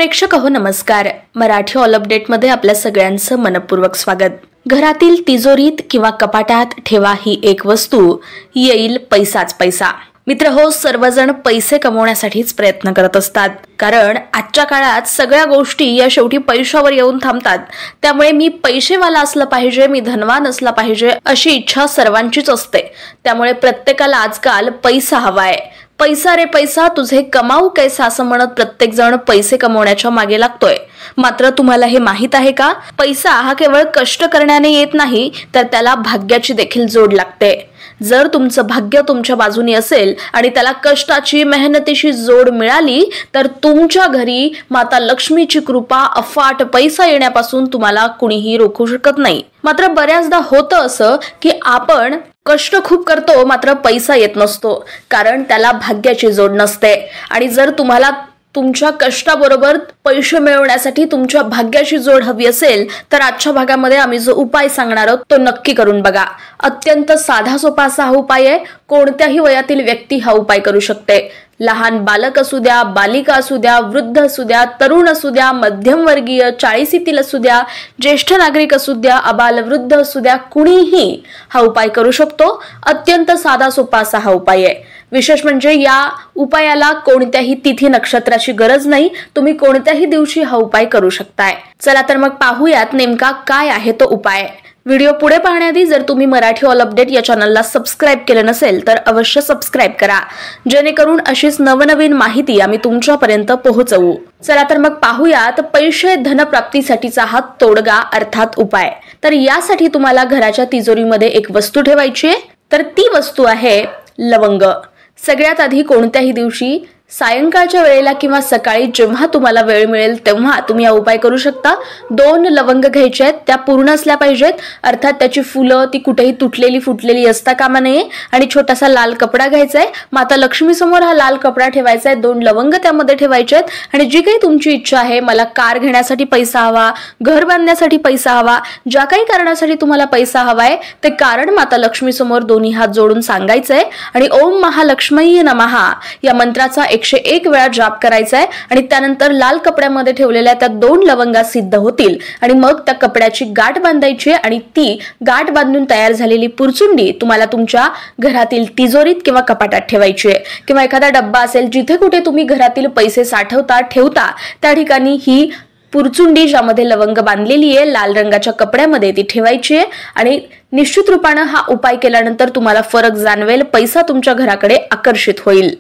प्रेक्षक हो नमस्कार। मराठी ऑल अपडेट मध्ये आपल्या सगळ्यांचं मनपूर्वक स्वागत। घरातील तिजोरीत किंवा कपाटात ठेवा ही एक वस्तू, येईल पैसाच पैसा। मित्र हो, सर्वजण पैसे कमवण्यासाठीच प्रयत्न करत असतात, कारण आजच्या काळात सगळ्या गोष्टी या शेवटी पैशावर येऊन थांबतात। त्यामुळे मी पैसेवाला असलं पाहिजे, मी धनवान असला पाहिजे अशी इच्छा सर्वांचीच असते। त्यामुळे प्रत्येकाला आजकाल पैसा हवाय। पैसा रे पैसा तुझे कमाऊ कैसा असं म्हणत प्रत्येक जण पैसे कमवण्याच्या मागे लागतोय। मात्र तुम्हाला हे माहित आहे का, पैसा हा केवळ कष्ट करण्याने येत नाही, तर त्याला भाग्याची देखील जोड लागते। जर तुमचं भाग्य तुमच्या बाजूने असेल आणि त्याला कष्टाची मेहनतीची जोड मिळाली, तर तुमच्या घरी माता लक्ष्मीची कृपा, अफाट पैसा येण्यापासून तुम्हाला कुणीही रोखू शकत नाही। मात्र बऱ्याचदा होतं असं की आपण कष्ट खूप करतो, मात्र पैसा येत नसतो, कारण त्याला भाग्याची जोड नसते। आणि जर तुम्हाला तुमच्या कष्टाबरोबर पैसे मिळवण्यासाठी तुमच्या भाग्याची जोड हवी असेल, तर आजच्या भागामध्ये आम्ही जो उपाय सांगणार आहोत तो नक्की करून बघा। अत्यंत साधा सोपा असा हा उपाय आहे। कोणत्याही वयातील व्यक्ती हा उपाय करू शकते। लहान बालक असू द्या, बालिका असू द्या, वृद्ध असू द्या, तरुण असू द्या, मध्यमवर्गीय, 40तील असू द्या, ज्येष्ठ नागरिक असू द्या, अबालवृद्ध असू द्या, कुणीही हा उपाय करू शकतो। अत्यंत साधा सोपा असा हा उपाय आहे। विशेष म्हणजे या उपायाला कोणत्याही तिथी नक्षत्राची गरज नाही, तुम्ही कोणत्याही दिवशी हा उपाय करू शकताय। चला तर मग पाहूयात नेमका काय आहे तो उपाय। व्हिडिओ पुढे पाहण्याआधी जर तुम्ही मराठी ऑल अपडेट या चॅनलला सबस्क्राइब केले नसेल तर अवश्य सबस्क्राइब करा, जेणेकरून अशीच नवनवीन माहिती आम्ही तुमच्यापर्यंत पोहोचवू। चला तर मग पाहूयात पैसे धनप्राप्तीसाठीचा हा तोडगा अर्थात उपाय। तर यासाठी तुम्हाला घराच्या तिजोरीमध्ये एक वस्तू ठेवायची आहे, तर ती वस्तू आहे लवंग। सगळ्यात आधी कोणत्याही दिवशी सायंकाळच्या वेळेला किंवा सकाळी जेव्हा तुम्हाला वेळ मिळेल तेव्हा तुम्ही हा उपाय करू शकता। 2 लवंग घ्यायचे आहेत, त्या पूर्ण असल्या पाहिजेत, अर्थात त्याची फुलं ती कुठेही तुटलेली फुटलेली असता कामा नये। आणि छोटासा लाल कपडा घ्यायचा आहे, माता लक्ष्मी समोर हा लाल कपडा ठेवायचा आहे, 2 लवंग त्यामध्ये ठेवायचे आहेत। आणि जी काही तुमची इच्छा आहे, मला कार घेण्यासाठी पैसा हवा, घर बांधण्यासाठी पैसा हवा, ज्या काही कारणासाठी तुम्हाला पैसा हवाय ते कारण माता लक्ष्मी समोर दोन्ही हात जोडून सांगायचंय आणि ओम महालक्ष्मी नमः या मंत्राचा 101 वेळा जाप करायचा आहे। आणि त्यानंतर लाल कपड्यामध्ये ठेवलेल्या त्या 2 लवंगा सिद्ध होतील आणि मग त्या कपड्याची गाठ बांधायची आणि ती गाठ बांधून तयार झालेली पुरचुंडी तुम्हाला तुमच्या घरातील तिजोरीत किंवा कपाटात ठेवायची आहे, किंवा एखादा डब्बा असेल जिथे कुठे तुम्ही घरातील पैसे ठेवता त्या ठिकाणी ही पुरचुंडी ज्यामध्ये लवंग बांधलेली आहे लाल रंगाच्या कपड्यामध्ये ती ठेवायची आहे। आणि निश्चित रूपाने हा उपाय केल्यानंतर तुम्हाला फरक जाणवेल, पैसा तुमच्या घराकडे आकर्षित होईल।